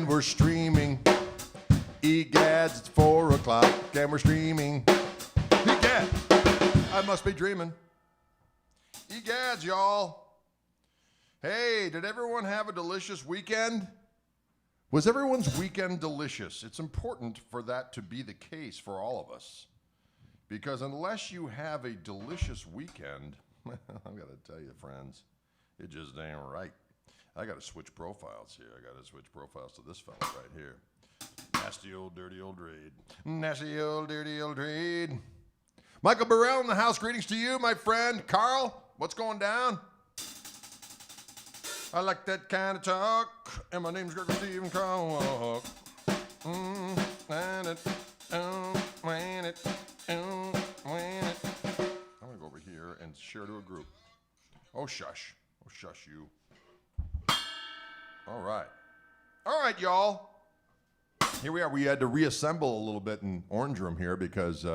and we're streaming. Egads, it's 4 o'clock and we're streaming. Egad, I must be dreaming. Egads, y'all. Hey, did everyone have a delicious weekend? Was everyone's weekend delicious? It's important for that to be the case for all of us. Because unless you have a delicious weekend, I've got to tell you, friends, it just ain't right. I got to switch profiles here. I got to switch profiles to this fella right here. Nasty old, dirty old Reed. Nasty old, dirty old Reed. Michael Burrell in the house. Greetings to you, my friend. Carl, what's going down? I like that kind of talk, and my name's Gregory Stephen Koch. I'm gonna go over here and share to a group. Oh, shush. Oh, shush you. All right, y'all. Here we are. We had to reassemble a little bit in Orange Room here because we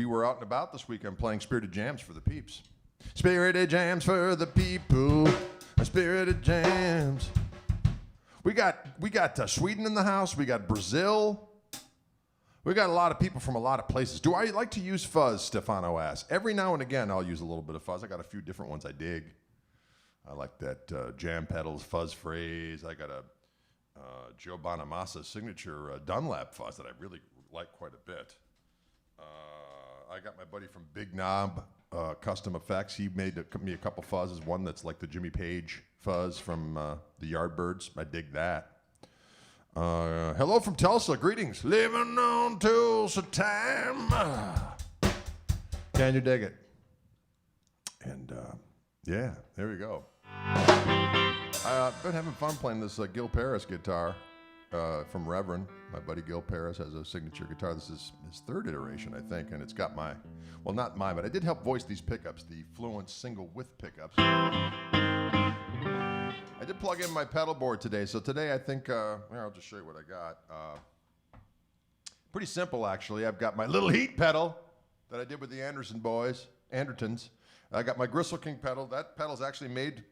were out and about this weekend playing Spirited Jams for the peeps. Spirited Jams for the people. Spirited Jams. We got Sweden in the house. We got Brazil. We got a lot of people from a lot of places. Do I like to use fuzz, Stefano asks. Every now and again, I'll use a little bit of fuzz. I got a few different ones I dig. I like that Jam Pedals fuzz phrase. I got a Joe Bonamassa signature Dunlap fuzz that I really like quite a bit. I got my buddy from Big Knob Custom Effects. He made me a couple fuzzes. One that's like the Jimmy Page fuzz from the Yardbirds. I dig that. Hello from Tulsa. Greetings. Living on Tulsa time. Can you dig it? And yeah, there we go. I've been having fun playing this Gil Paris guitar from Reverend. My buddy Gil Paris has a signature guitar. This is his third iteration, I think, and it's got well, not mine, but I did help voice these pickups, the Fluence single width pickups. I did plug in my pedal board today, so today I think, I'll just show you what I got. Pretty simple, actually. I've got my little heat pedal that I did with the Andertons. I got my Gristle King pedal. That pedal's actually made,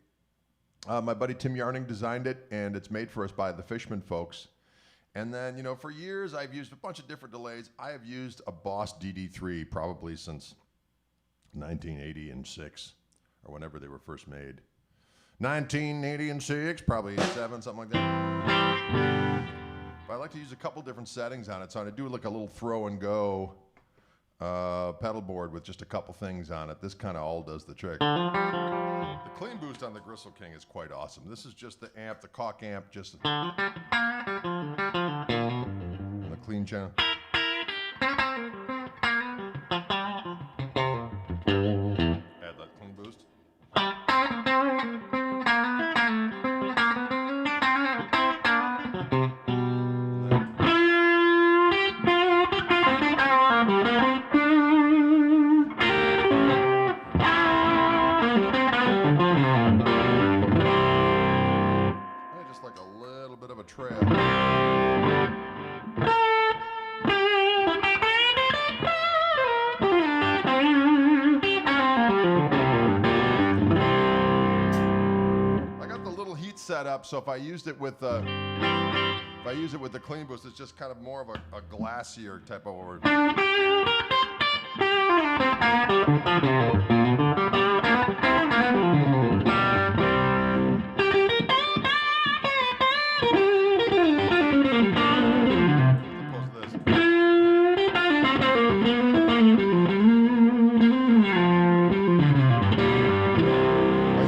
my buddy Tim Yarning designed it, and it's made for us by the Fishman folks. And then, for years, I've used a bunch of different delays. I have used a Boss DD3 probably since 1986, or whenever they were first made. 1986, probably 87, something like that. But I like to use a couple different settings on it, so I do like a little throw and go pedal board with just a couple things on it. This kind of all does the trick. The clean boost on the Gristle King is quite awesome. This is just the amp, the Koch amp, just the clean channel. Add that clean boost. Just like a little bit of a trail. Set up, so if I used it with the clean boost, it's just kind of more of a glassier type of word. I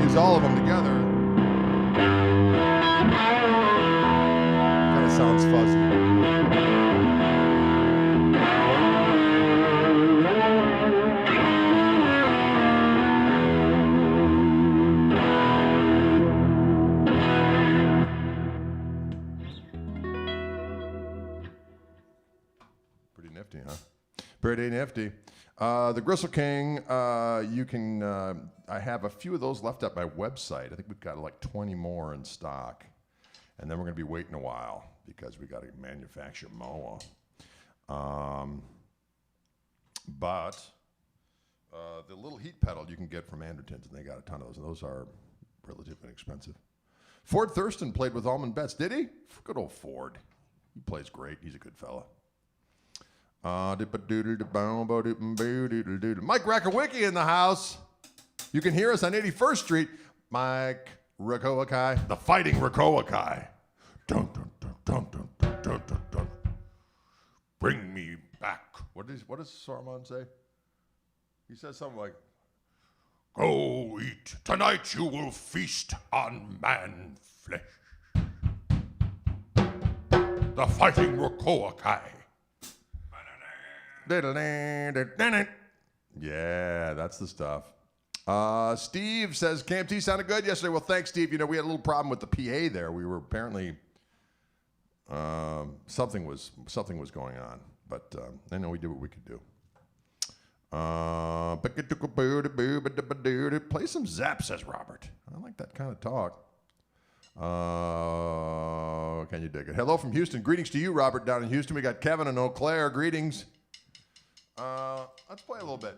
use all of them together. Sounds fuzzy. Pretty nifty, huh? Pretty nifty. The Gristle King, you can, I have a few of those left at my website. I think we've got like 20 more in stock. And then we're going to be waiting a while because we got to manufacture more. But the little heat pedal you can get from Andertons, and they got a ton of those, and those are relatively inexpensive. Ford Thurston played with Allman Betts, did he? Good old Ford. He plays great. He's a good fella. Mike Rakowicki in the house. You can hear us on 81st Street. Mike Rakowicki, the Fighting Rakowicki. Dun, dun, dun, dun, dun, dun, dun, dun, dun. Bring me back. What does Saruman say? He says something like, "Go eat. Tonight you will feast on man flesh." The Fighting Rakowicki. Yeah, that's the stuff. Steve says, Camp T sounded good yesterday. Well, thanks, Steve. You know, we had a little problem with the PA there. We were apparently, something was going on. But I know we did what we could do. Play some Zap, says Robert. I like that kind of talk. Can you dig it? Hello from Houston. Greetings to you, Robert, down in Houston. We got Kevin and Eau Claire. Greetings. Let's play a little bit.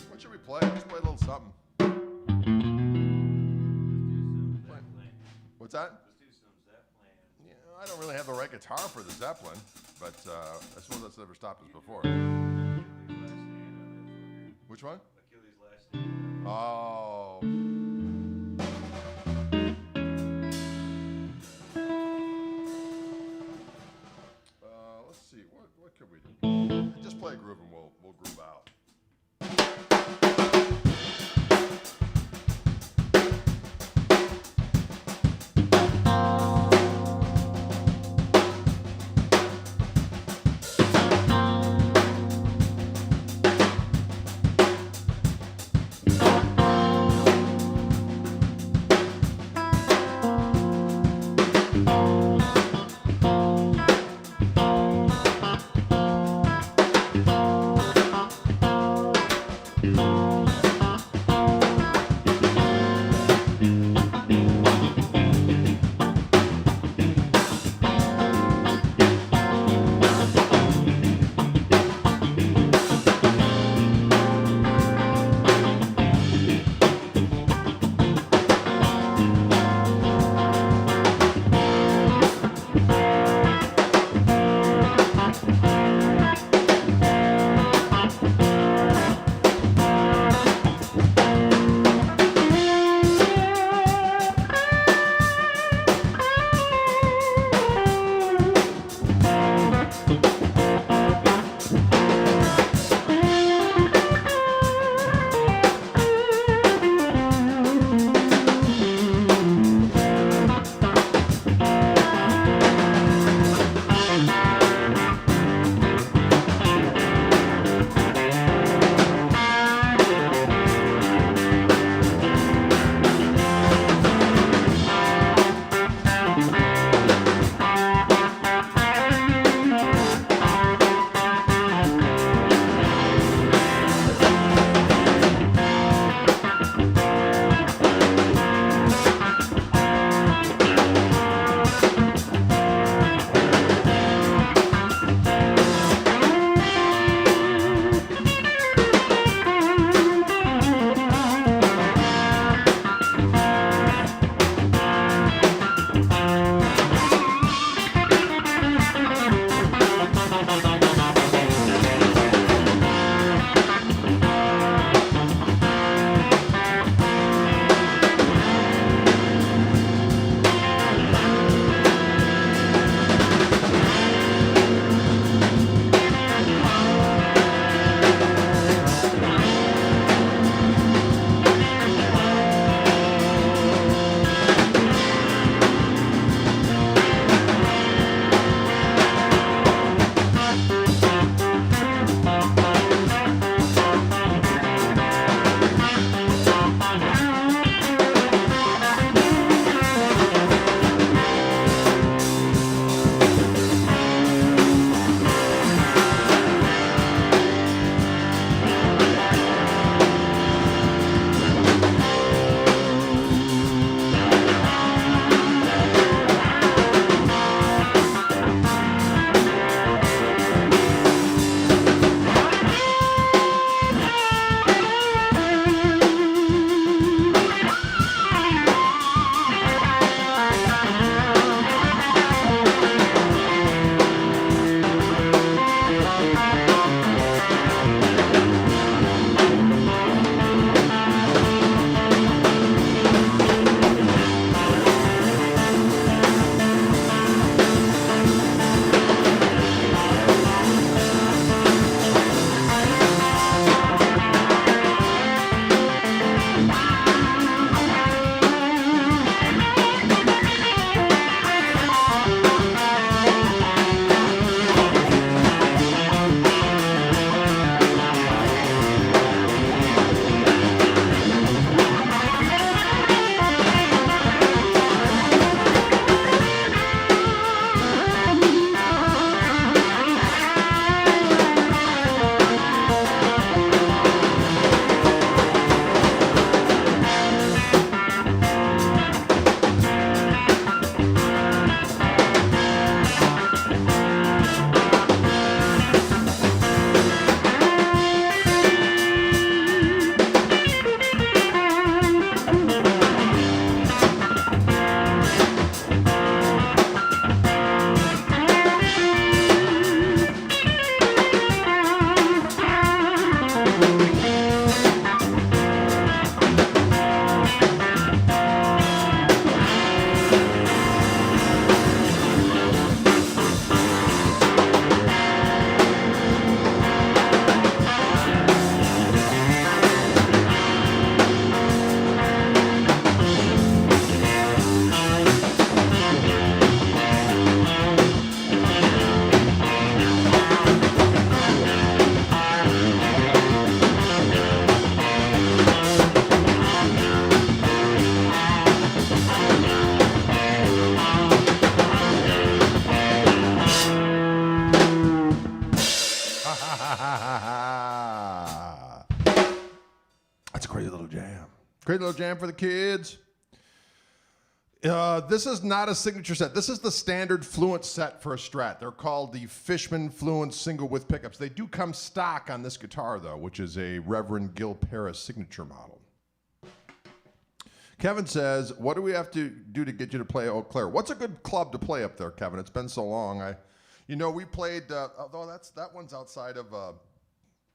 What should we play? Let's play a little something. What's that? Let's do some Zeppelin. Yeah, I don't really have the right guitar for the Zeppelin, but I suppose that's never stopped us before. Which one? Achilles' Last Stand. Oh. Let's see. What could we do? Just play a groove and we'll groove out. Great little jam for the kids. This is not a signature set. This is the standard Fluence set for a Strat. They're called the Fishman Fluence single width pickups. They do come stock on this guitar, though, which is a Reverend Gil Paris signature model. Kevin says, what do we have to do to get you to play Eau Claire? What's a good club to play up there, Kevin? It's been so long. We played, although that one's outside of,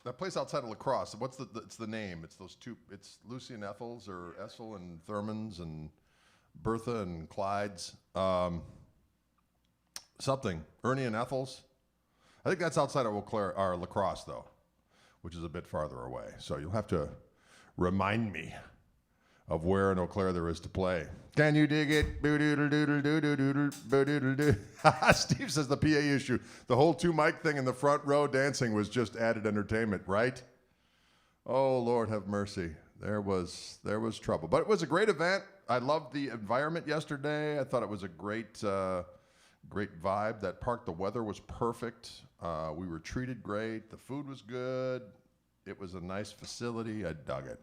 that place outside of La Crosse. It's the name. It's those two, it's Lucy and Ethel's, or Essel and Thurman's, and Bertha and Clyde's, something. Ernie and Ethel's. I think that's outside of Eau Claire, or La Crosse, though, which is a bit farther away. So you'll have to remind me of where in Eau Claire there is to play. Can you dig it? Steve says the PA issue. The whole 2-mic thing in the front row dancing was just added entertainment, right? Oh, Lord have mercy. There was trouble. But it was a great event. I loved the environment yesterday. I thought it was a great vibe. That park, the weather was perfect. We were treated great. The food was good. It was a nice facility. I dug it.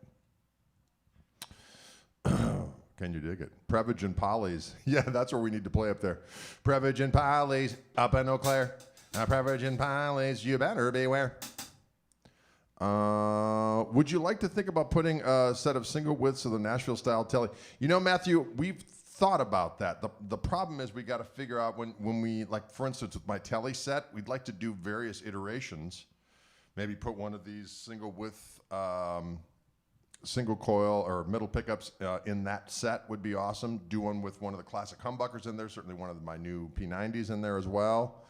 Can you dig it? Prevage and Polly's. Yeah, that's where we need to play up there. Prevage and Polly's up in Eau Claire. Prevage and Polly's, you better beware. Would you like to think about putting a set of single widths of the Nashville-style telly? You know, Matthew, we've thought about that. The problem is we got to figure out when we, like, for instance, with my telly set, we'd like to do various iterations. Maybe put one of these single width, single coil or middle pickups in that set would be awesome. Do one with one of the classic humbuckers in there, certainly one of my new P90s in there as well.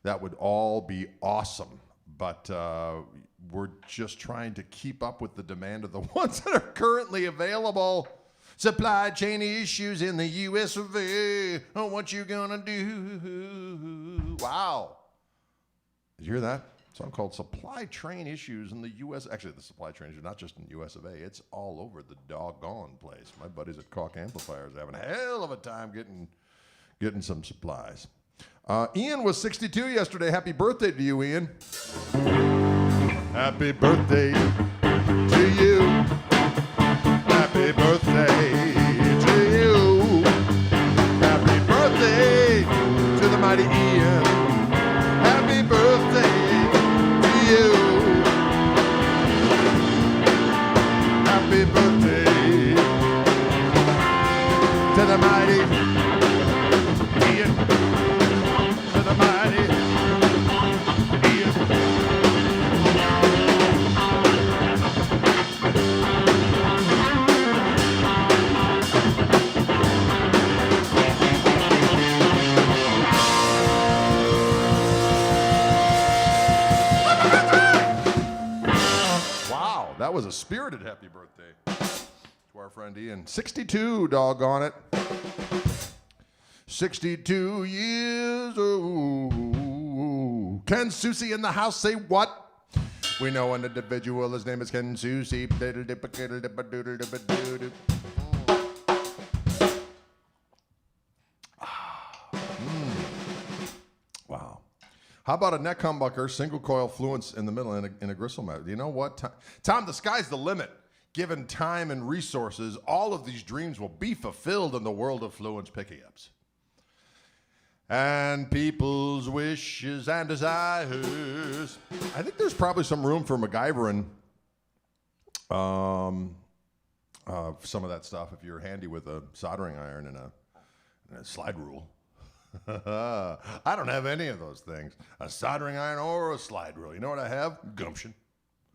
That would all be awesome. But we're just trying to keep up with the demand of the ones that are currently available. Supply chain issues in the US of A. Oh, what you gonna do? Wow. Did you hear that? Song called Supply Train Issues in the U.S. Actually, the supply train issues, not just in the U.S. of A. It's all over the doggone place. My buddies at Koch Amplifiers are having a hell of a time getting some supplies. Ian was 62 yesterday. Happy birthday to you, Ian. Happy birthday to you. Happy birthday to you. Happy birthday to the mighty Ian. Happy birthday to you. Happy birthday to the mighty Ian. To the mighty Ian. Wow, that was a spirited happy birthday to our friend Ian. 62, doggone it. 62 years old. Ken Susie in the house, say what? We know an individual, his name is Ken Susie. Wow. How about a neck humbucker, single coil Fluence in the middle in a gristle mat? You know what, Tom, the sky's the limit. Given time and resources, all of these dreams will be fulfilled in the world of Fluence pickups. And people's wishes and desires. I think there's probably some room for MacGyvering some of that stuff if you're handy with a soldering iron and a slide rule. I don't have any of those things. A soldering iron or a slide rule. You know what I have? Gumption.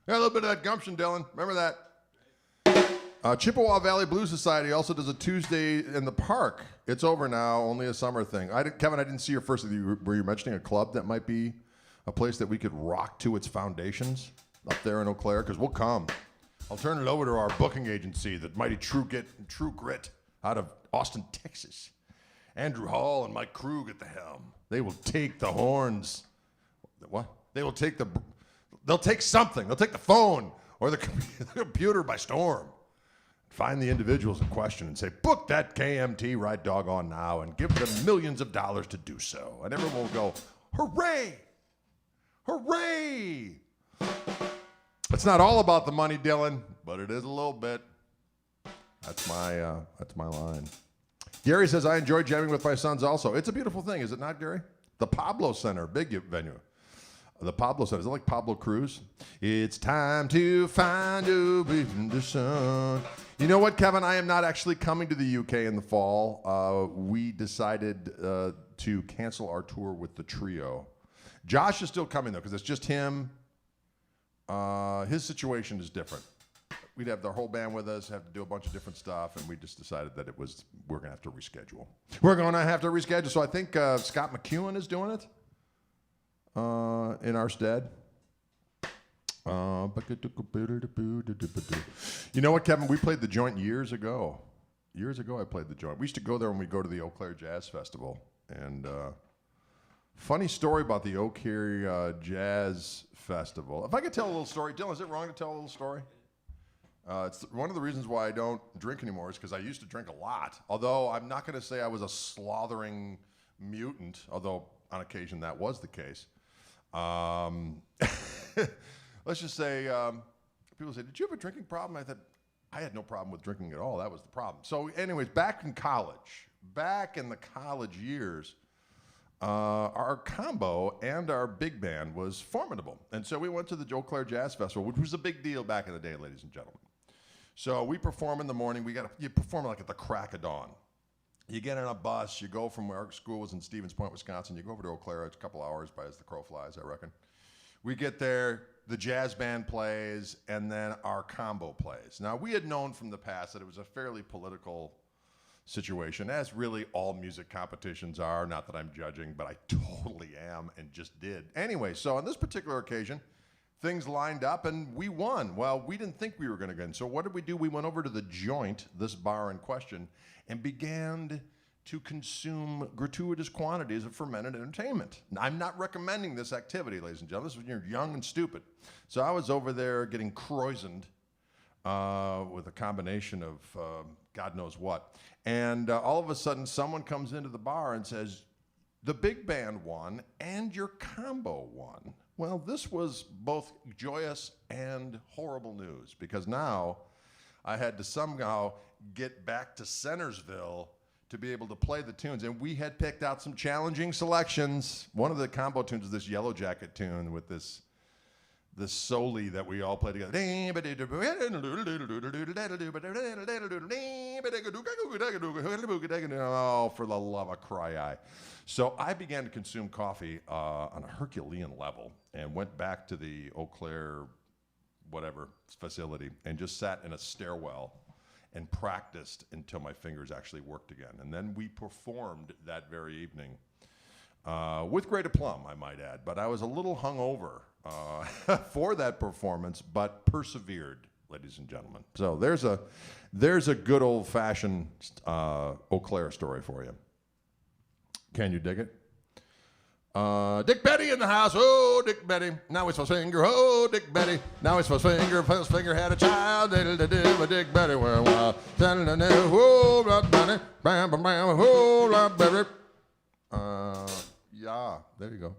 Yeah, a little bit of that gumption, Dylan. Remember that? Chippewa Valley Blues Society also does a Tuesday in the park. It's over now, only a summer thing. Kevin, I didn't see your first. Were you mentioning a club that might be a place that we could rock to its foundations up there in Eau Claire? Because we'll come. I'll turn it over to our booking agency, the mighty True Grit out of Austin, Texas. Andrew Hall and Mike Krug at the helm. They will take the horns. What? They'll take something. They'll take the phone or the computer by storm. Find the individuals in question and say, book that KMT right doggone now and give them millions of dollars to do so. And everyone will go, hooray! Hooray! It's not all about the money, Dylan, but it is a little bit. That's my line. Gary says, I enjoy jamming with my sons also. It's a beautiful thing, is it not, Gary? The Pablo Center, big venue. The Pablo Center, is it like Pablo Cruz? It's time to find a way in the sun. You know what, Kevin? I am not actually coming to the UK in the fall. We decided to cancel our tour with the trio. Josh is still coming, though, because it's just him. His situation is different. We'd have the whole band with us, have to do a bunch of different stuff, and we just decided that we're going to have to reschedule. We're going to have to reschedule. So I think Scott McEwen is doing it in our stead. You know what, Kevin? We played the Joint years ago. Years ago, I played the Joint. We used to go there when we go to the Eau Claire Jazz Festival. And funny story about the Eau Claire Jazz Festival. If I could tell a little story. Dylan, is it wrong to tell a little story? It's one of the reasons why I don't drink anymore is because I used to drink a lot. Although I'm not going to say I was a slothering mutant, although on occasion that was the case. Let's just say people say, did you have a drinking problem? I thought, I had no problem with drinking at all. That was the problem. So anyways, back in the college years, our combo and our big band was formidable. And so we went to the Eau Claire Jazz Festival, which was a big deal back in the day, ladies and gentlemen. So we perform in the morning. You perform like at the crack of dawn. You get on a bus. You go from where our school was in Stevens Point, Wisconsin. You go over to Eau Claire. It's a couple hours by as the crow flies, I reckon. We get there. The jazz band plays, and then our combo plays. Now, we had known from the past that it was a fairly political situation, as really all music competitions are. Not that I'm judging, but I totally am and just did. Anyway, so on this particular occasion, things lined up and we won. Well, we didn't think we were going to win. So what did we do? We went over to the Joint, this bar in question, and began to consume gratuitous quantities of fermented entertainment. Now, I'm not recommending this activity, ladies and gentlemen. This is when you're young and stupid. So I was over there getting croissant with a combination of God knows what. And all of a sudden, someone comes into the bar and says, the big band won and your combo won. Well, this was both joyous and horrible news because now I had to somehow get back to Centersville to be able to play the tunes. And we had picked out some challenging selections. One of the combo tunes is this Yellow Jacket tune with this soli that we all play together. Oh, for the love of cry-eye. So I began to consume coffee on a Herculean level and went back to the Eau Claire whatever facility and just sat in a stairwell and practiced until my fingers actually worked again. And then we performed that very evening with great aplomb, I might add. But I was a little hungover for that performance, but persevered, ladies and gentlemen. So there's a good old-fashioned Eau Claire story for you. Can you dig it? Dick Betty in the house, oh, Dick Betty. Now he's supposed to finger, oh, Dick Betty. Now he's supposed to finger, his finger had a child. Dick Betty, well, oh, Rod Bunny, bam, bam, bam, oh, Rod Betty. Yeah, there you go.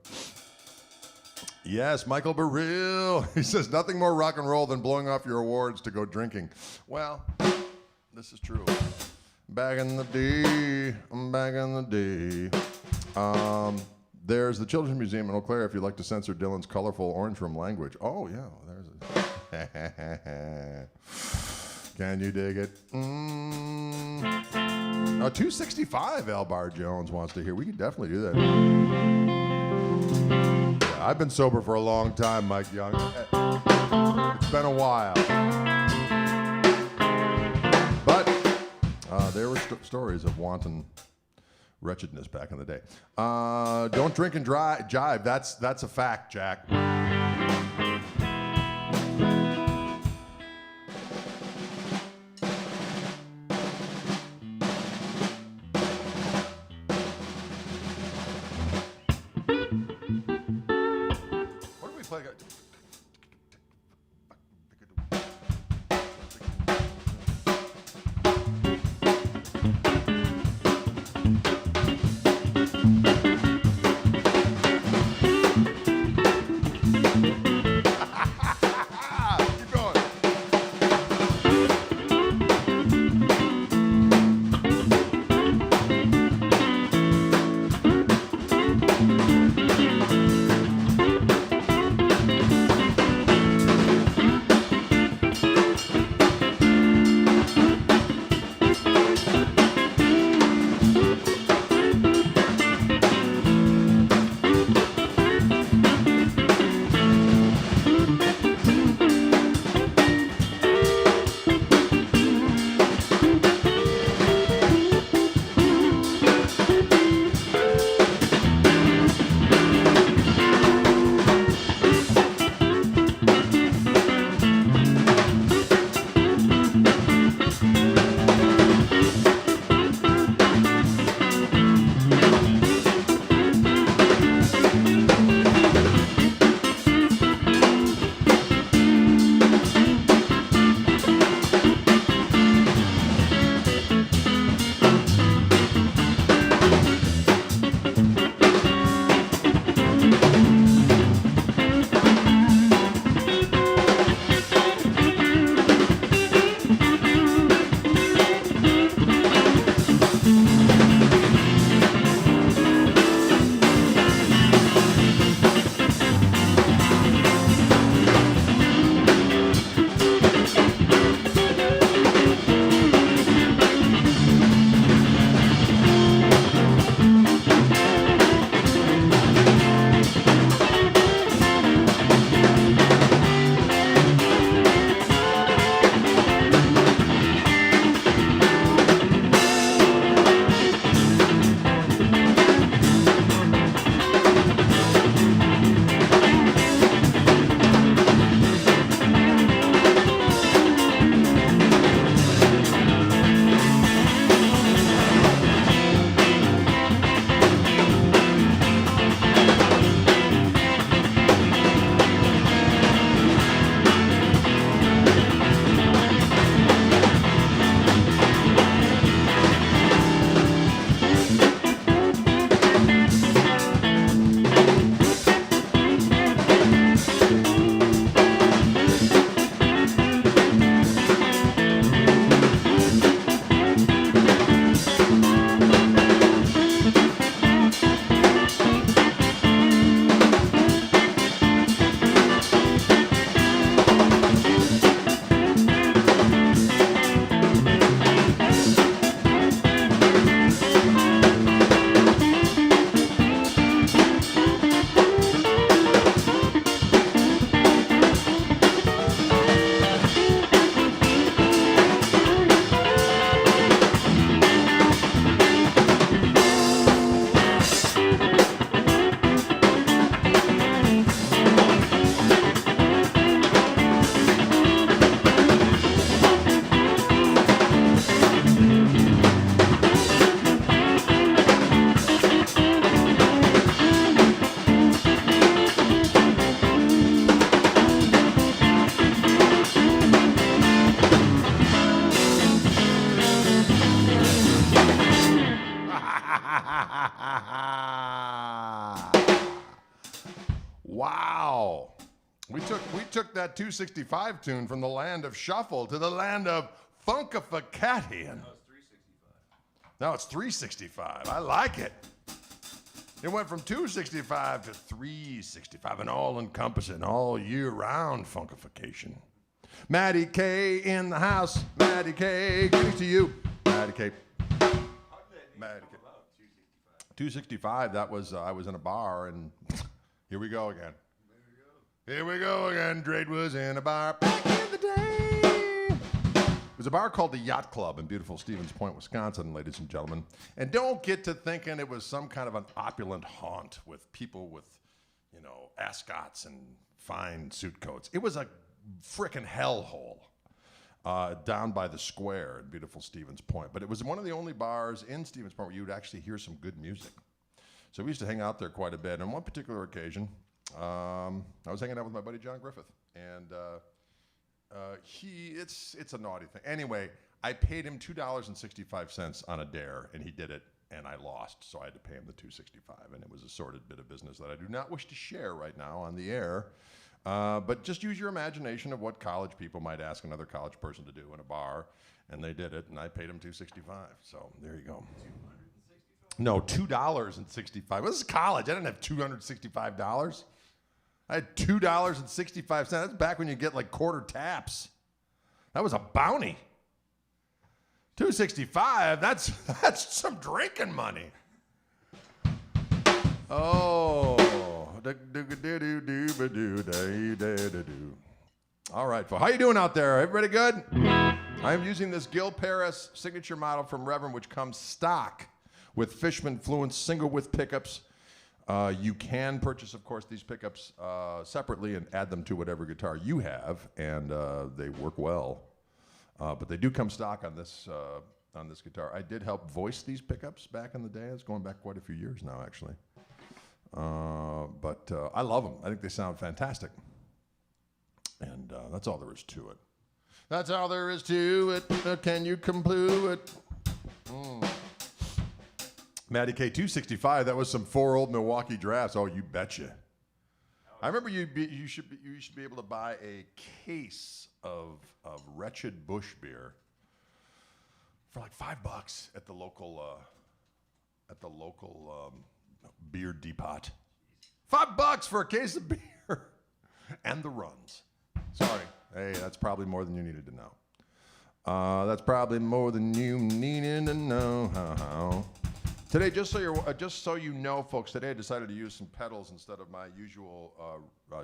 Yes, Michael Burrill. He says, nothing more rock and roll than blowing off your awards to go drinking. Well, this is true. Back in the day. There's the Children's Museum in Eau Claire if you'd like to censor Dylan's colorful orange room language. Oh, yeah, there's a... Can you dig it? 265 Albar Jones wants to hear. We can definitely do that. Yeah, I've been sober for a long time, Mike Young. It's been a while. But there were stories of wanton wretchedness back in the day. Don't drink and jive. That's a fact, Jack. What do we play? Wow. We took that 265 tune from the land of shuffle to the land of funkificattian. Now it's 365. I like it. It went from 265 to 365, an all-encompassing, all-year-round funkification. Maddie K in the house. Maddie K, greetings to you. Maddie K. Maddie K. 265, that was, I was in a bar, and here we go again. Here we go again. Drake was in a bar back in the day. It was a bar called the Yacht Club in beautiful Stevens Point, Wisconsin, ladies and gentlemen. And don't get to thinking it was some kind of an opulent haunt with people with, you know, ascots and fine suit coats. It was a frickin' hellhole down by the square in beautiful Stevens Point. But it was one of the only bars in Stevens Point where you would actually hear some good music. So we used to hang out there quite a bit. On one particular occasion, I was hanging out with my buddy John Griffith, and it's a naughty thing. Anyway, I paid him $2.65 on a dare, and he did it, and I lost, so I had to pay him the $2.65, and it was a sordid bit of business that I do not wish to share right now on the air. But just use your imagination of what college people might ask another college person to do in a bar, and they did it, and I paid him $2.65. So there you go. No, $2.65. This is college. I didn't have $265. I had $2.65. That's back when you get like quarter taps. That was a bounty. $2.65. That's some drinking money. Oh. All right, how you doing out there? Everybody good? I am using this Gil Paris signature model from Reverend, which comes stock with Fishman Fluence single width pickups. You can purchase, of course, these pickups separately and add them to whatever guitar you have, and they work well. But they do come stock on this guitar. I did help voice these pickups back in the day. It's going back quite a few years now, actually. But I love them. I think they sound fantastic. And that's all there is to it. That's all there is to it. Can you conclude it? Matty K 265. That was some 4 old Milwaukee drafts. Oh, you betcha. I remember you should be able to buy a case of Wretched Bush beer for like $5 at the local beer depot. $5 for a case of beer and the runs. Sorry. Hey, that's probably more than you needed to know. That's probably more than you needed to know. Today, just so you know, folks, today I decided to use some pedals instead of my usual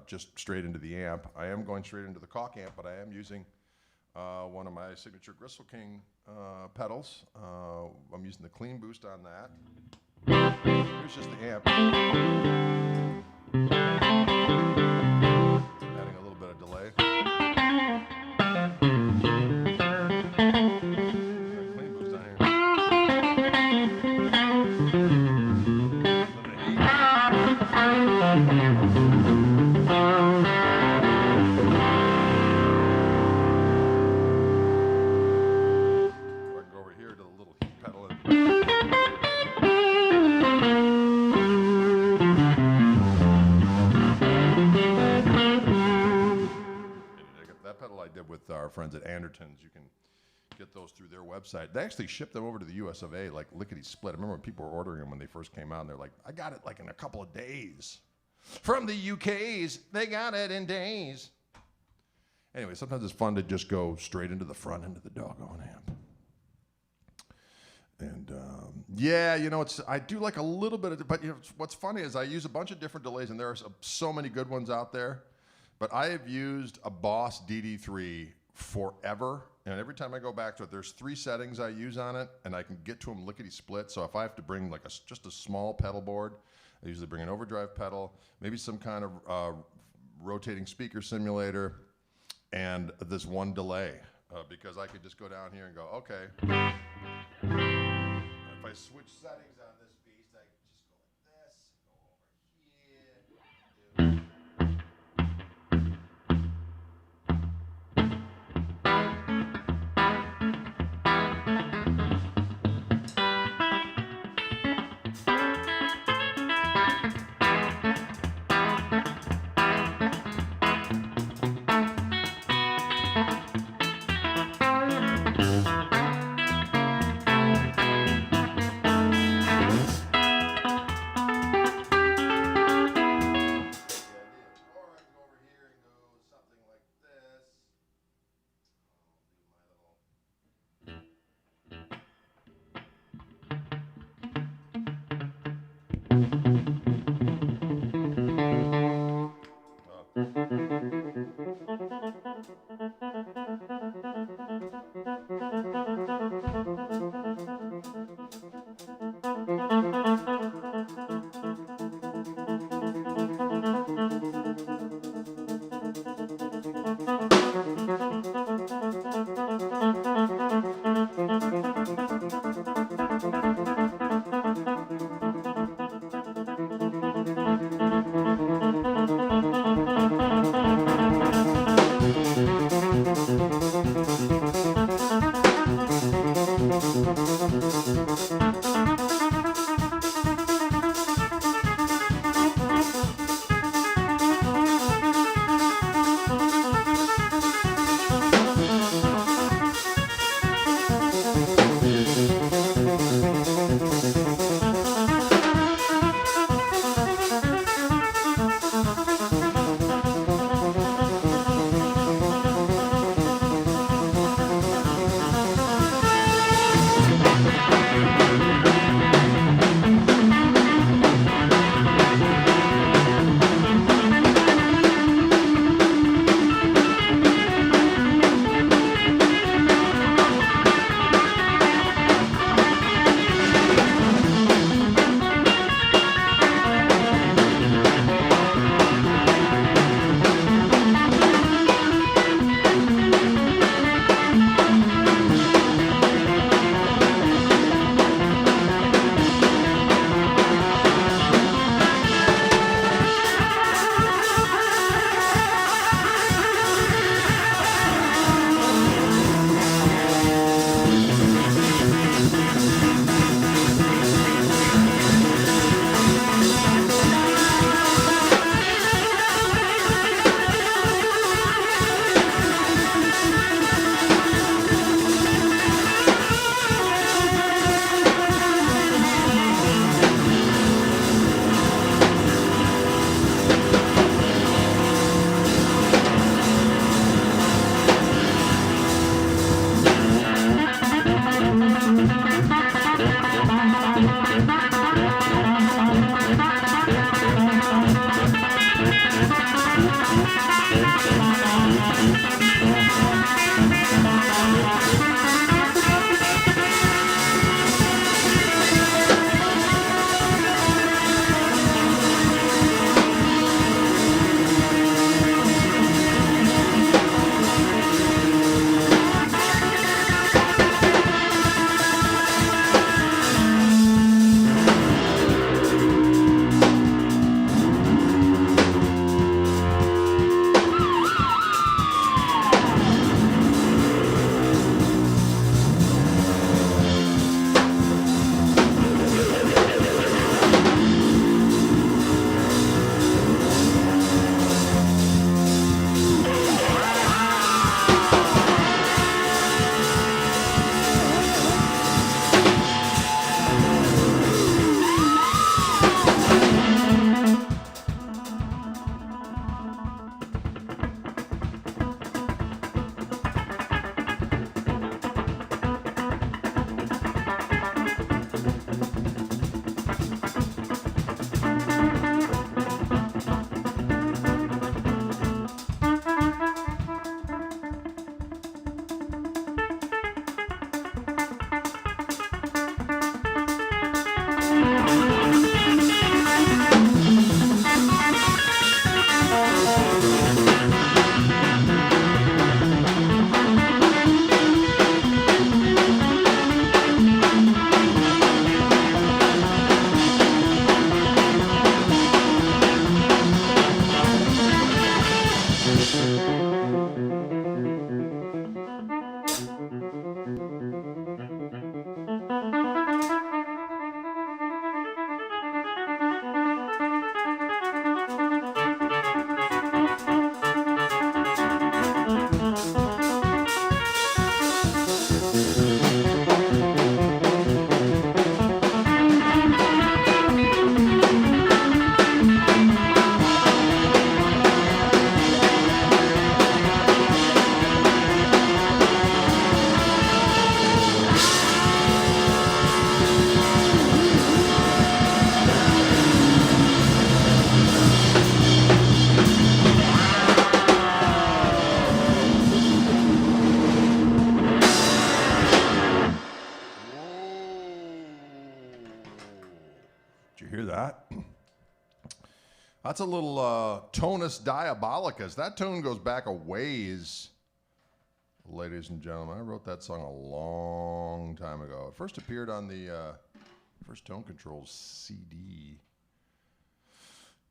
just straight into the amp. I am going straight into the Koch amp, but I am using one of my signature Gristle King pedals. I'm using the clean boost on that. Here's just the amp. Adding a little bit of delay. Clean boost on here. I can go over here to the little heat pedal and that pedal I did with our friends at Andertons. You can get those through their website. They actually ship them over to the US of A like lickety split. I remember when people were ordering them when they first came out, and they're like, I got it like in a couple of days. From the UK's, they got it in days. Anyway, sometimes it's fun to just go straight into the front end of the doggone amp. And yeah, you know, I do like a little bit of, but you know, what's funny is I use a bunch of different delays, and there are so many good ones out there. But I have used a Boss DD3 forever, and every time I go back to it, there's 3 settings I use on it, and I can get to them lickety split. So if I have to bring like just a small pedal board, I usually bring an overdrive pedal, maybe some kind of rotating speaker simulator, and this one delay, because I could just go down here and go, okay. If I switch settings on this beast, I can just go like this, go over here. That's a little tonus diabolicus. That tune goes back a ways, ladies and gentlemen. I wrote that song a long time ago. It first appeared on the first Tone Controls CD.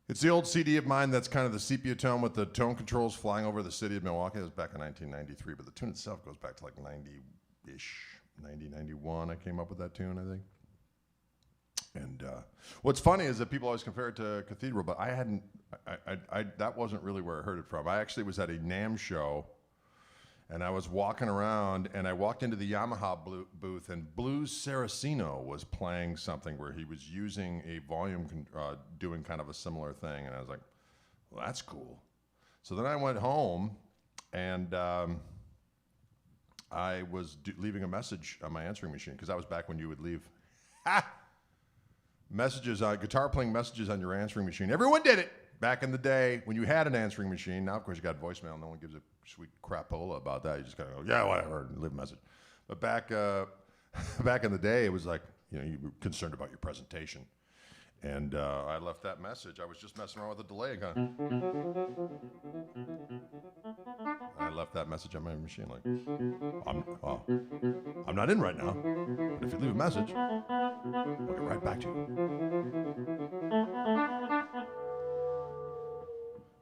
It's the old CD of mine that's kind of the sepia tone with the tone controls flying over the city of Milwaukee. It was back in 1993, but the tune itself goes back to like 90-ish. 90, 91, I came up with that tune, I think. And what's funny is that people always compare it to Cathedral, but I hadn't, that wasn't really where I heard it from. I actually was at a NAMM show, and I was walking around, and I walked into the Yamaha booth, and Blues Saraceno was playing something where he was using a volume, doing kind of a similar thing, and I was like, well, that's cool. So then I went home, and I was leaving a message on my answering machine, because that was back when you would leave messages, guitar playing messages on your answering machine. Everyone did it back in the day when you had an answering machine. Now, of course, you got voicemail. No one gives a sweet crapola about that. You just kind of go, yeah, whatever, and leave a message. But back in the day, it was like, you were concerned about your presentation. And I left that message. I was just messing around with the delay. I left that message on my machine. Like, I'm not in right now. But if you leave a message, I'll get right back to you.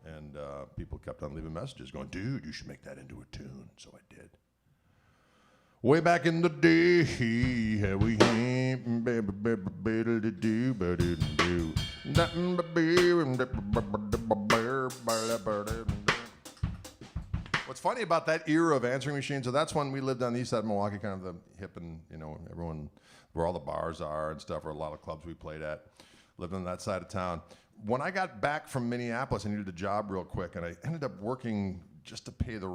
And people kept on leaving messages going, dude, you should make that into a tune. So I did. Way back in the day, we ain't What's funny about that era of answering machines, so that's when we lived on the east side of Milwaukee, kind of the hip and, everyone, where all the bars are and stuff, or a lot of clubs we played at, lived on that side of town. When I got back from Minneapolis, I needed a job real quick, and I ended up working just to pay the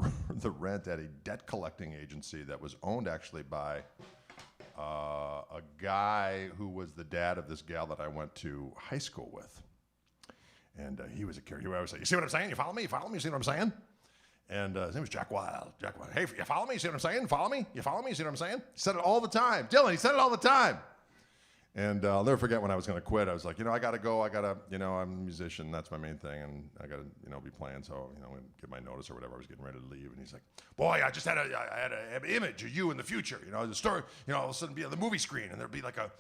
rent at a debt collecting agency that was owned actually by a guy who was the dad of this gal that I went to high school with. And he was a character. He would always say, you see what I'm saying? You follow me? You follow me? You see what I'm saying? And his name was Jack Wild. Jack Wild. Hey, you follow me? You see what I'm saying? Follow me? You follow me? You see what I'm saying? He said it all the time. Dylan, he said it all the time. And I'll never forget when I was going to quit. I was like, I got to go. I'm a musician. That's my main thing. And I got to, be playing. So, I'm going to give my notice or whatever. I was getting ready to leave. And he's like, boy, I just had an image of you in the future. The story, all of a sudden be on the movie screen. And there'd be like a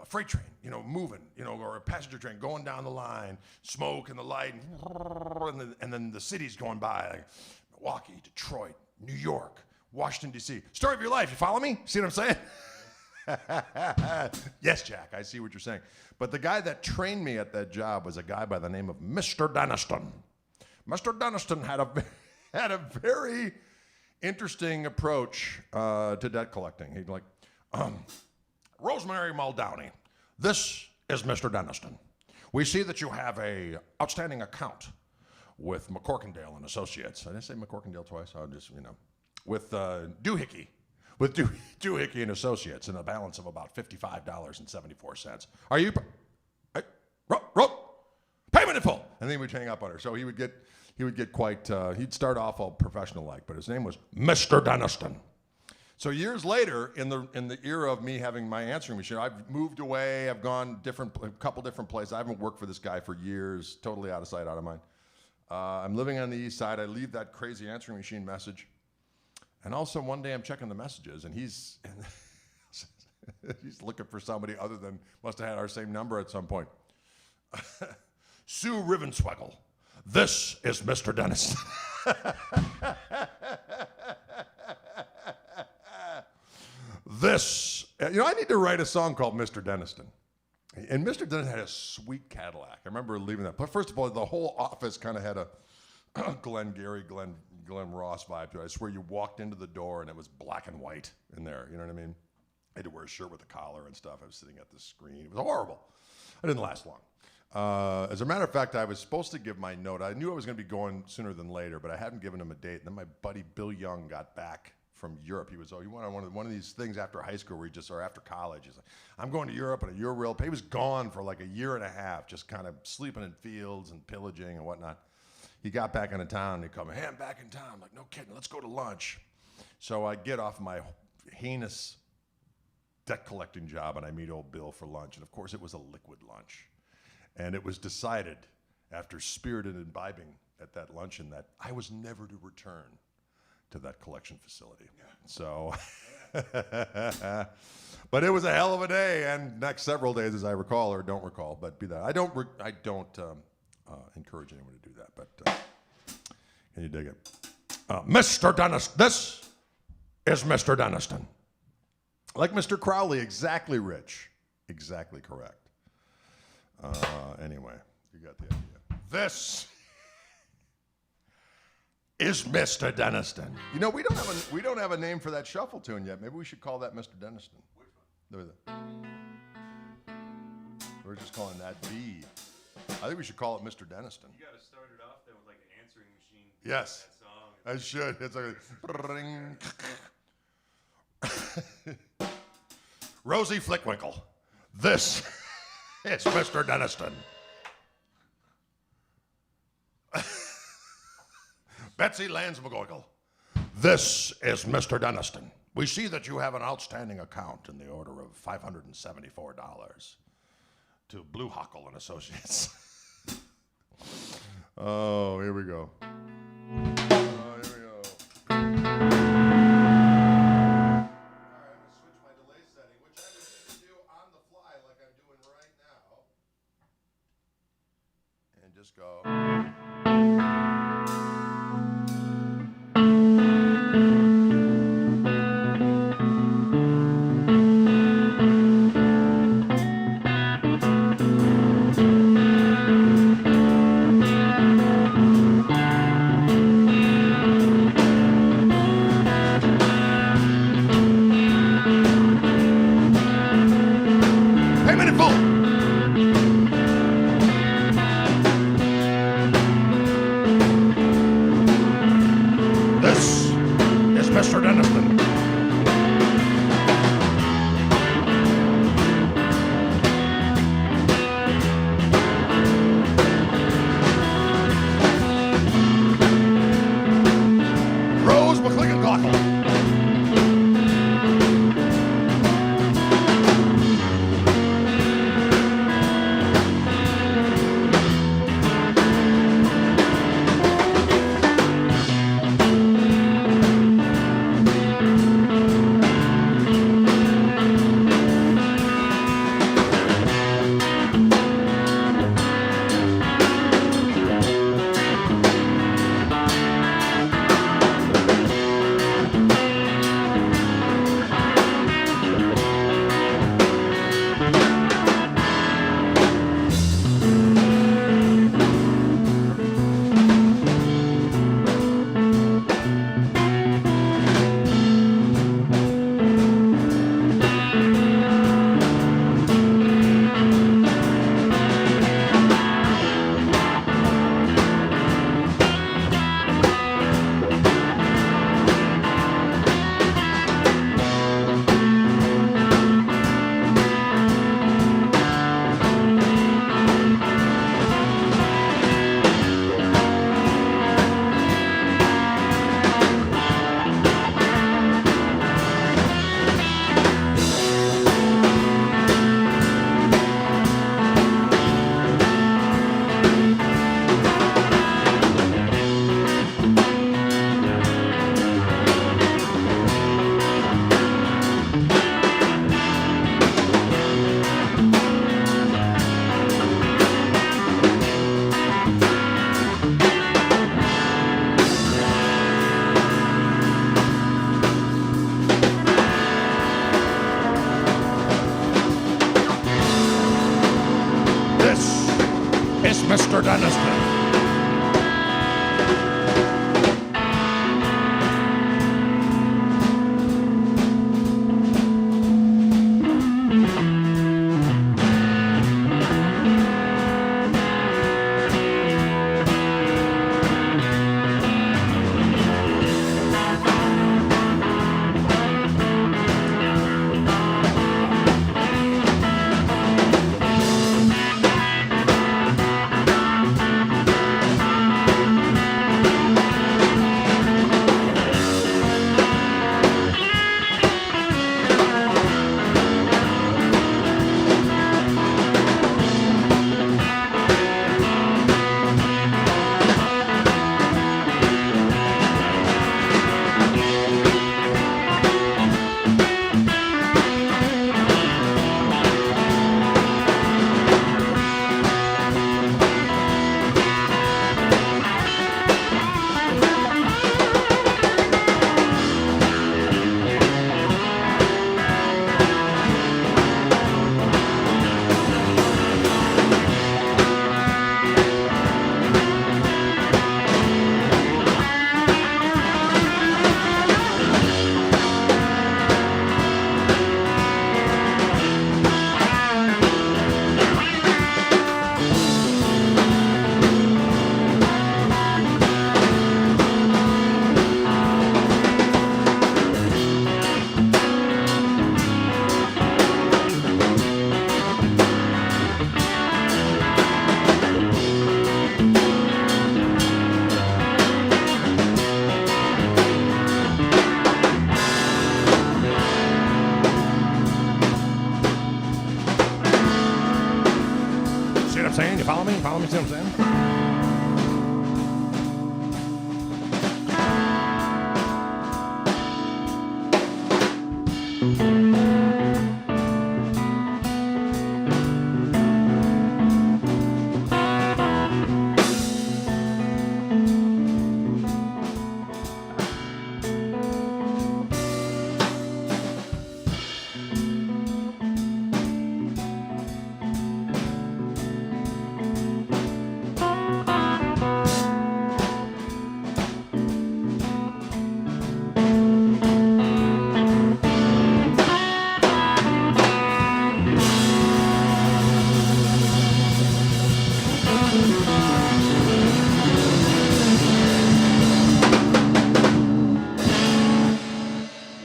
freight train, moving, or a passenger train going down the line, smoke and the light. And then the cities going by, like Milwaukee, Detroit, New York, Washington, D.C. Story of your life. You follow me? See what I'm saying? Yes, Jack, I see what you're saying. But the guy that trained me at that job was a guy by the name of Mr. Deniston. Mr. Deniston had a very interesting approach to debt collecting. He'd like, Rosemary Muldowney, this is Mr. Deniston. We see that you have a outstanding account with McCorkindale and Associates. I didn't say McCorkindale twice. I'll just, with Doohickey. With Doohickey and Associates, and a balance of about $55.74. Are you? Payment in full, and then we'd hang up on her. So he would get quite. He'd start off all professional like, but his name was Mr. Deniston. So years later, in the era of me having my answering machine, I've moved away. I've gone a couple different places. I haven't worked for this guy for years. Totally out of sight, out of mind. I'm living on the east side. I leave that crazy answering machine message. And also one day I'm checking the messages, and he's looking for somebody other than, must have had our same number at some point. Sue Rivenswegel, this is Mr. Dennis. This, I need to write a song called Mr. Deniston. And Mr. Deniston had a sweet Cadillac. I remember leaving that. But first of all, the whole office kind of had a Glenn Ross vibe to it. I swear you walked into the door and it was black and white in there. You know what I mean? I had to wear a shirt with a collar and stuff. I was sitting at the screen. It was horrible. I didn't last long. As a matter of fact, I was supposed to give my note. I knew I was going to be going sooner than later, but I hadn't given him a date. And then my buddy Bill Young got back from Europe. He went on one of these things after high school where or after college. He's like, I'm going to Europe on a Euro. He was gone for like a year and a half, just kind of sleeping in fields and pillaging and whatnot. He got back into town, and he called me, hey, I'm back in town. I'm like, no kidding, let's go to lunch. So I get off my heinous debt collecting job, and I meet old Bill for lunch. And of course, it was a liquid lunch. And it was decided, after spirited imbibing at that luncheon, that I was never to return to that collection facility. Yeah. So, but it was a hell of a day, and next several days, as I recall or don't recall, but be that. I don't encourage anyone to do that, but can you dig it? Mr. Dennis, this is Mr. Deniston. Like Mr. Crowley, exactly rich. Exactly correct. Anyway, you got the idea. This is Mr. Deniston. You know, we don't have a name for that shuffle tune yet. Maybe we should call that Mr. Deniston. Which one? We're just calling that B. I think we should call it Mr. Deniston. You got to start it off then with like an answering machine. Yes. That song. I should. It's like Rosie Flickwinkle. This is Mr. Deniston. Betsy Lansmcgoigle. This is Mr. Deniston. We see that you have an outstanding account in the order of $574 to Blue Hockle and Associates. Oh, here we go. All right, I'm gonna switch my delay setting, which I would do on the fly like I'm doing right now. And just go. Payment in full. This is Mr. Deniston. Rose McClingan-Cockle. Mr. Deniston. follow me? Follow me, see what I'm saying?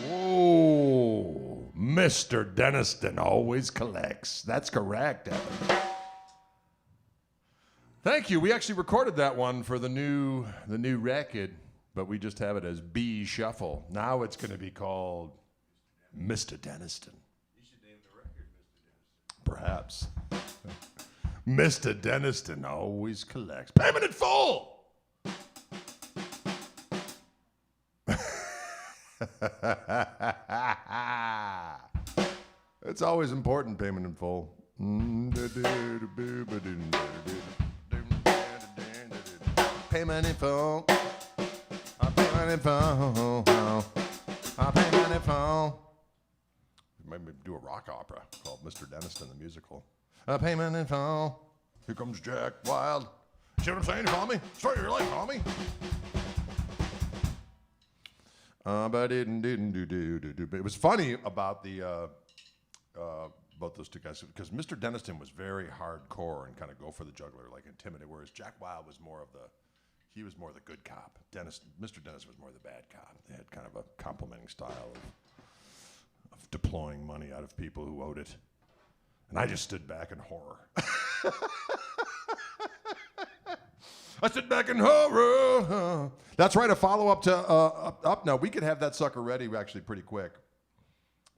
Whoa, Mr. Deniston always collects. That's correct, Evan. Thank you. We actually recorded that one for the new record, but we just have it as B Shuffle. Now it's going to be called Mr. Deniston. You should name the record Mr. Dennis. Perhaps. Mr. Deniston always collects. Payment in full! It's always important, payment in full. Payment in full. Payment in full. Payment in full. Maybe do a rock opera called Mr. Deniston the Musical. Payment in full. Here comes Jack Wild. See what I'm saying? You follow me? Story of your life, follow me? But it was funny about both those two guys because Mr. Deniston was very hardcore and kind of go for the juggler, like intimidate, whereas Jack Wild was more the good cop. Mr. Dennis was more the bad cop. They had kind of a complimenting style of deploying money out of people who owed it. And I just stood back in horror. I stood back in horror. That's right, a follow-up to Up Now. We could have that sucker ready actually pretty quick.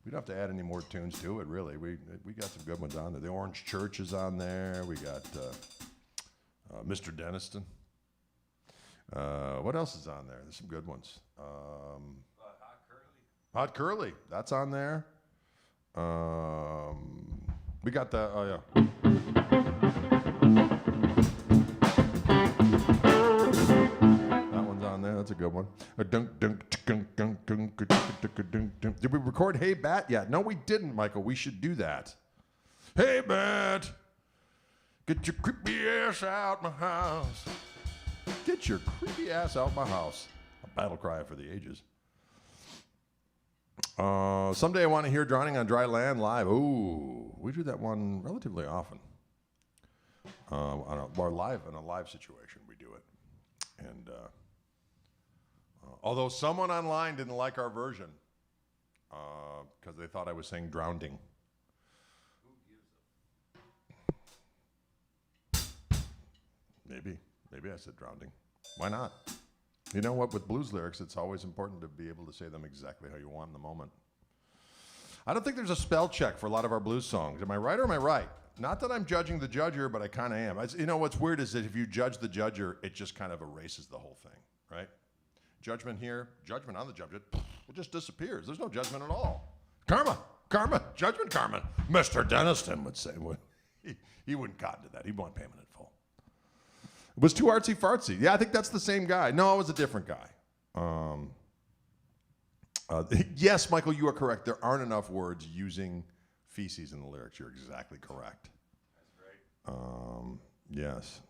We don't have to add any more tunes to it, really. We got some good ones on there. The Orange Church is on there. We got Mr. Deniston. What else is on there? There's some good ones. Hot Curly. Hot Curly, that's on there. We got the, oh yeah. That one's on there, that's a good one. Did we record Hey Bat yet? No, we didn't, Michael. We should do that. Hey Bat, get your creepy ass out my house. Get your creepy ass out my house. A battle cry for the ages. Someday I want to hear Drowning on Dry Land live. Ooh, we do that one relatively often. In a live situation, we do it. And although someone online didn't like our version because they thought I was saying drowning. Maybe I said drowning. Why not? You know what? With blues lyrics, it's always important to be able to say them exactly how you want in the moment. I don't think there's a spell check for a lot of our blues songs. Am I right or am I right? Not that I'm judging the judger, but I kind of am. You know what's weird is that if you judge the judger, it just kind of erases the whole thing, right? Judgment here, judgment on the judge, it just disappears. There's no judgment at all. Karma, judgment, karma. Mr. Deniston would say, he wouldn't cotton to that. He'd want payment in full. It was too artsy-fartsy. Yeah, I think that's the same guy. No, it was a different guy. Yes, Michael, you are correct. There aren't enough words using feces in the lyrics. You're exactly correct. That's right. Yes.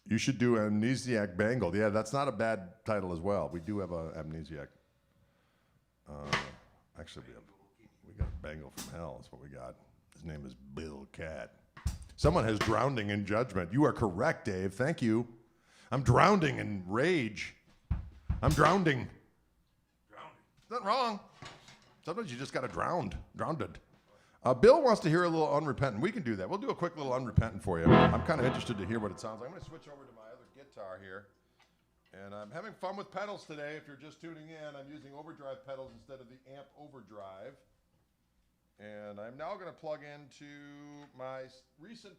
You should do Amnesiac Bangle. Yeah, that's not a bad title as well. We do have a Amnesiac. Actually, we got a Bangle from Hell. That's what we got. His name is Bill Cat. Someone has drowning in judgment. You are correct, Dave. Thank you. I'm drowning in rage. I'm drowning. Nothing wrong. Sometimes you just got to drowned. Bill wants to hear a little Unrepentant. We can do that. We'll do a quick little Unrepentant for you. I'm kind of interested to hear what it sounds like. I'm going to switch over to my other guitar here. And I'm having fun with pedals today. If you're just tuning in, I'm using overdrive pedals instead of the amp overdrive. And I'm now going to plug into my recent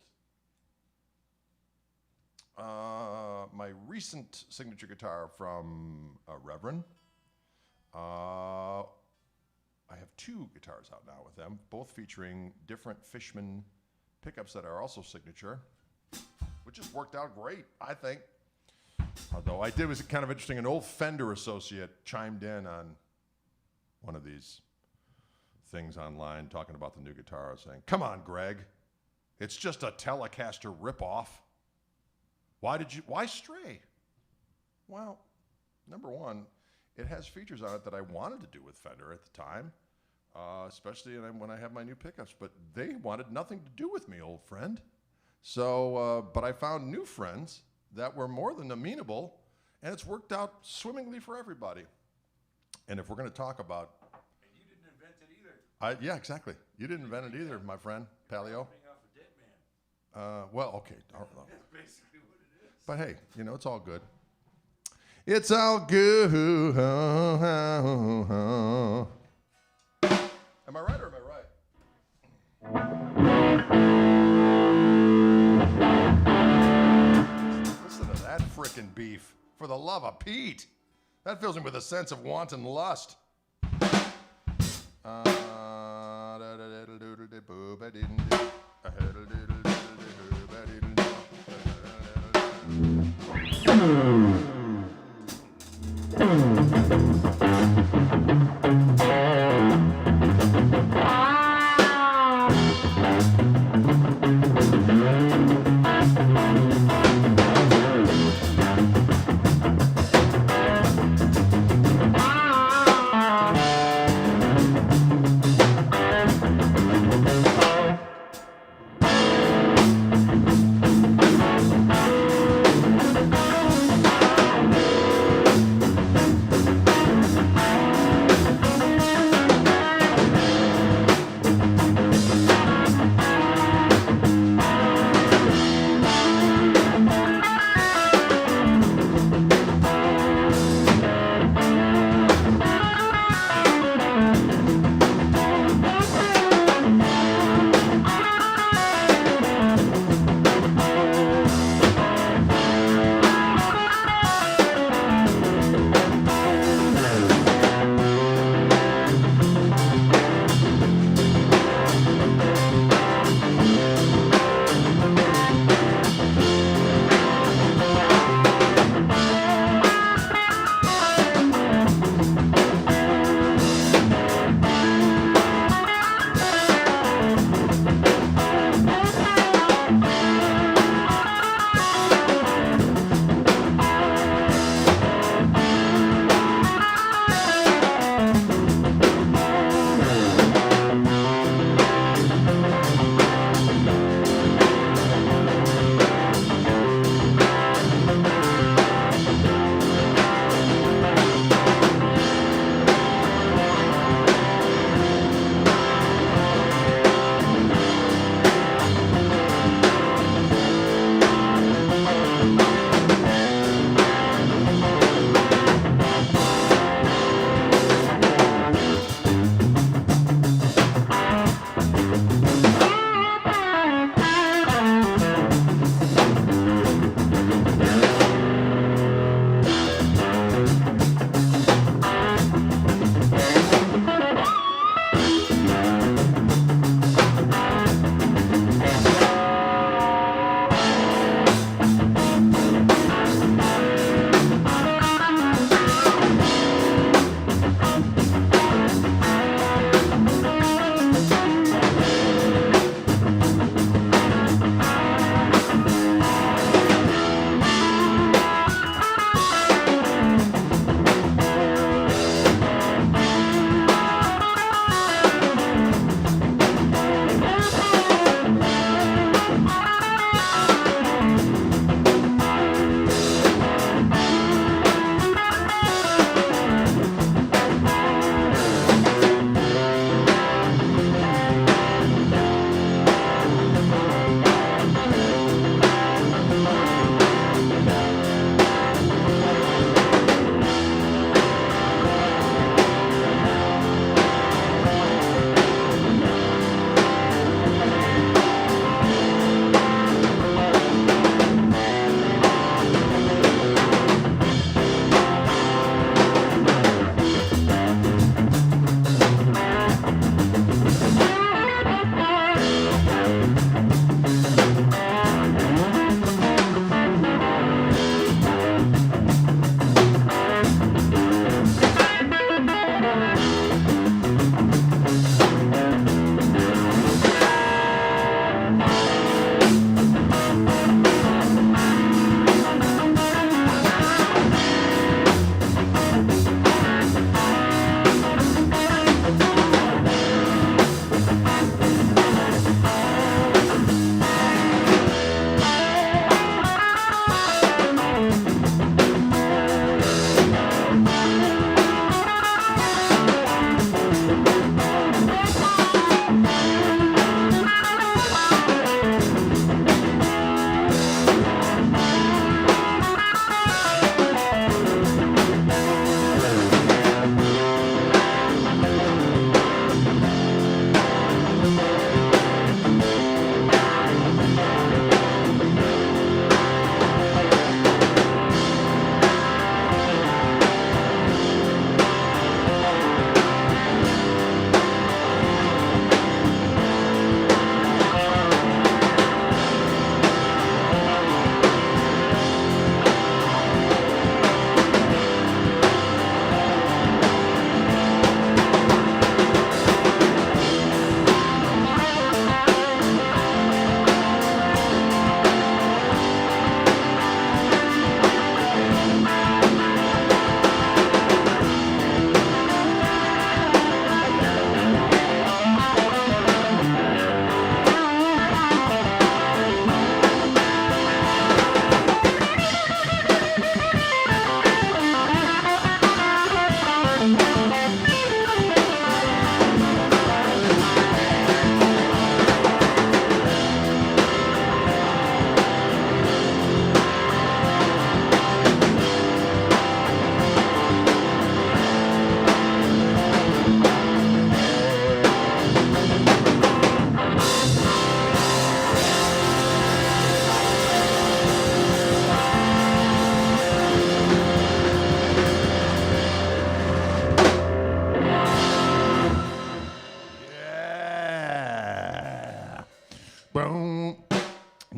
my recent signature guitar from Reverend. I have 2 guitars out now with them, both featuring different Fishman pickups that are also signature, which just worked out great, I think. Although I did was kind of interesting. An old Fender associate chimed in on one of these things online talking about the new guitar, saying, "Come on, Greg, it's just a Telecaster ripoff. Why stray?" Well, number one, it has features on it that I wanted to do with Fender at the time, especially when I have my new pickups, but they wanted nothing to do with me, old friend. So, but I found new friends that were more than amenable, and it's worked out swimmingly for everybody. And if we're going to talk about... And you didn't invent it either. Yeah, exactly. You didn't invent it either, my friend, Paleo. Profiting off a dead man. Well, okay. That's basically what it is. But hey, it's all good. It's all good. Am I right or am I right? Listen to that frickin' beef. For the love of Pete. That fills me with a sense of wanton lust.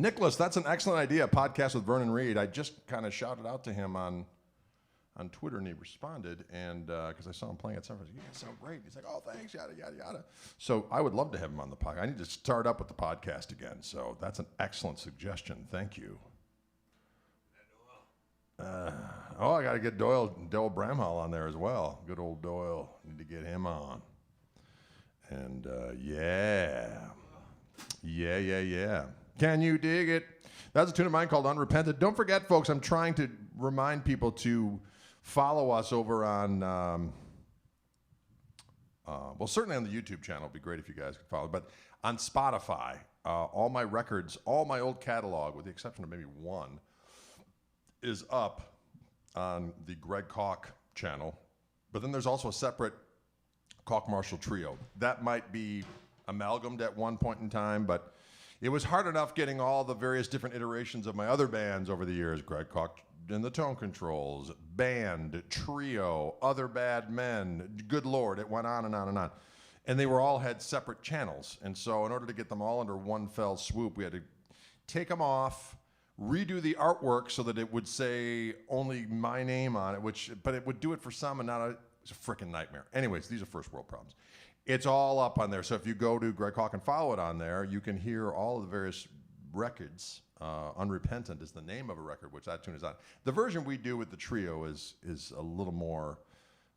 Nicholas, that's an excellent idea. A podcast with Vernon Reed. I just kind of shouted out to him on Twitter, and he responded. And because I saw him playing at somewhere, I was like, "You guys sound great." He's like, "Oh, thanks, yada yada yada." So I would love to have him on the podcast. I need to start up with the podcast again. So that's an excellent suggestion. Thank you. I got to get Doyle Bramhall on there as well. Good old Doyle. Need to get him on. And yeah. Can you dig it? That's a tune of mine called Unrepented. Don't forget, folks, I'm trying to remind people to follow us over on, well, certainly on the YouTube channel. It'd be great if you guys could follow. But on Spotify, all my records, all my old catalog, with the exception of maybe one, is up on the Greg Koch channel. But then there's also a separate Koch Marshall Trio. That might be amalgamated at one point in time, but it was hard enough getting all the various different iterations of my other bands over the years. Greg Koch and the Tone Controls, Band, Trio, Other Bad Men, good Lord, it went on and on and on. And they all had separate channels. And so in order to get them all under one fell swoop, we had to take them off, redo the artwork so that it would say only my name on it, but it would do it for some and not it's a freaking nightmare. Anyways, these are first world problems. It's all up on there. So if you go to Greg Koch and follow it on there, you can hear all of the various records. Unrepentant is the name of a record, which that tune is on. The version we do with the trio is a little more,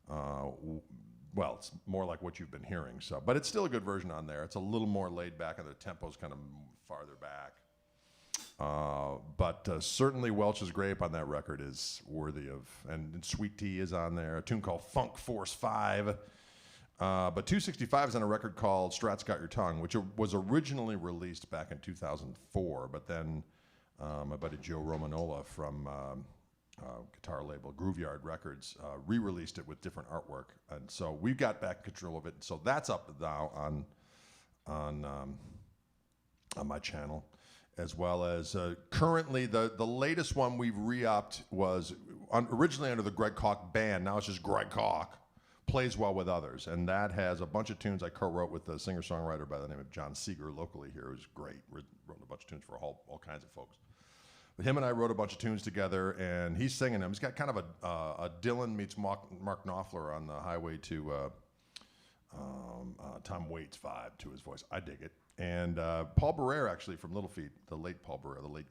well, it's more like what you've been hearing. So, but it's still a good version on there. It's a little more laid back, and the tempo's kind of farther back. But certainly Welch's Grape on that record is worthy of, and Sweet Tea is on there. A tune called Funk Force 5. But 265 is on a record called Strat's Got Your Tongue, which was originally released back in 2004, but then my buddy Joe Romanola from guitar label Grooveyard Records re-released it with different artwork, and so we've got back control of it. So that's up now on my channel, as well as currently the latest one we've re-upped was originally under the Greg Koch band. Now it's just Greg Koch. Plays well with others, and that has a bunch of tunes I co-wrote with a singer-songwriter by the name of John Seeger locally here, who's great. Wrote a bunch of tunes for all kinds of folks. But him and I wrote a bunch of tunes together, and he's singing them. He's got kind of a Dylan meets Mark Knopfler on the highway to Tom Waits vibe to his voice. I dig it. And Paul Barrere, actually, from Little Feat, the late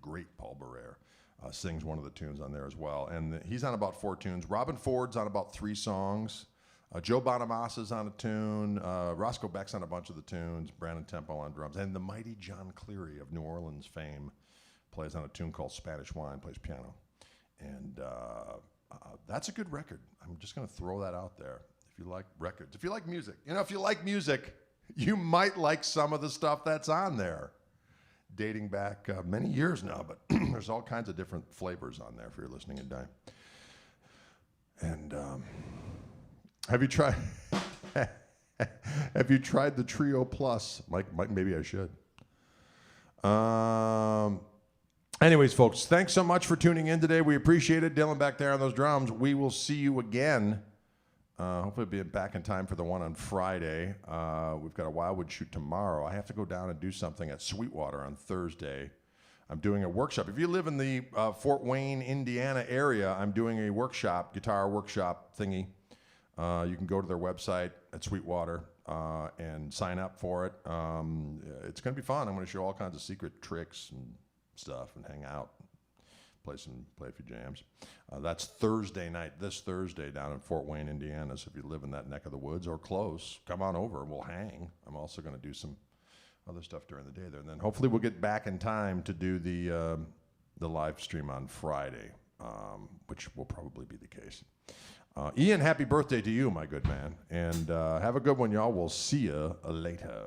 great Paul Barrere, sings one of the tunes on there as well. And he's on about 4 tunes. Robin Ford's on about 3 songs. Joe Bonamassa's on a tune. Roscoe Beck's on a bunch of the tunes. Brandon Temple on drums. And the mighty John Cleary of New Orleans fame plays on a tune called Spanish Wine, plays piano. And that's a good record. I'm just going to throw that out there. If you like records, if you like music, if you like music, you might like some of the stuff that's on there. Dating back many years now, but there's all kinds of different flavors on there if you're listening in time. And have you tried the Trio Plus? Maybe I should. Anyways, folks, thanks so much for tuning in today. We appreciate it. Dylan back there on those drums. We will see you again. Hopefully be back in time for the one on Friday. We've got a Wildwood shoot tomorrow. I have to go down and do something at Sweetwater on Thursday. I'm doing a workshop. If you live in the Fort Wayne, Indiana area, I'm doing a workshop, guitar workshop thingy. You can go to their website at Sweetwater and sign up for it. It's going to be fun. I'm going to show all kinds of secret tricks and stuff and hang out, play a few jams. That's Thursday night, this Thursday down in Fort Wayne, Indiana. So if you live in that neck of the woods or close, come on over and we'll hang. I'm also going to do some other stuff during the day there. And then hopefully we'll get back in time to do the live stream on Friday, which will probably be the case. Ian, happy birthday to you, my good man. And have a good one, y'all. We'll see you later.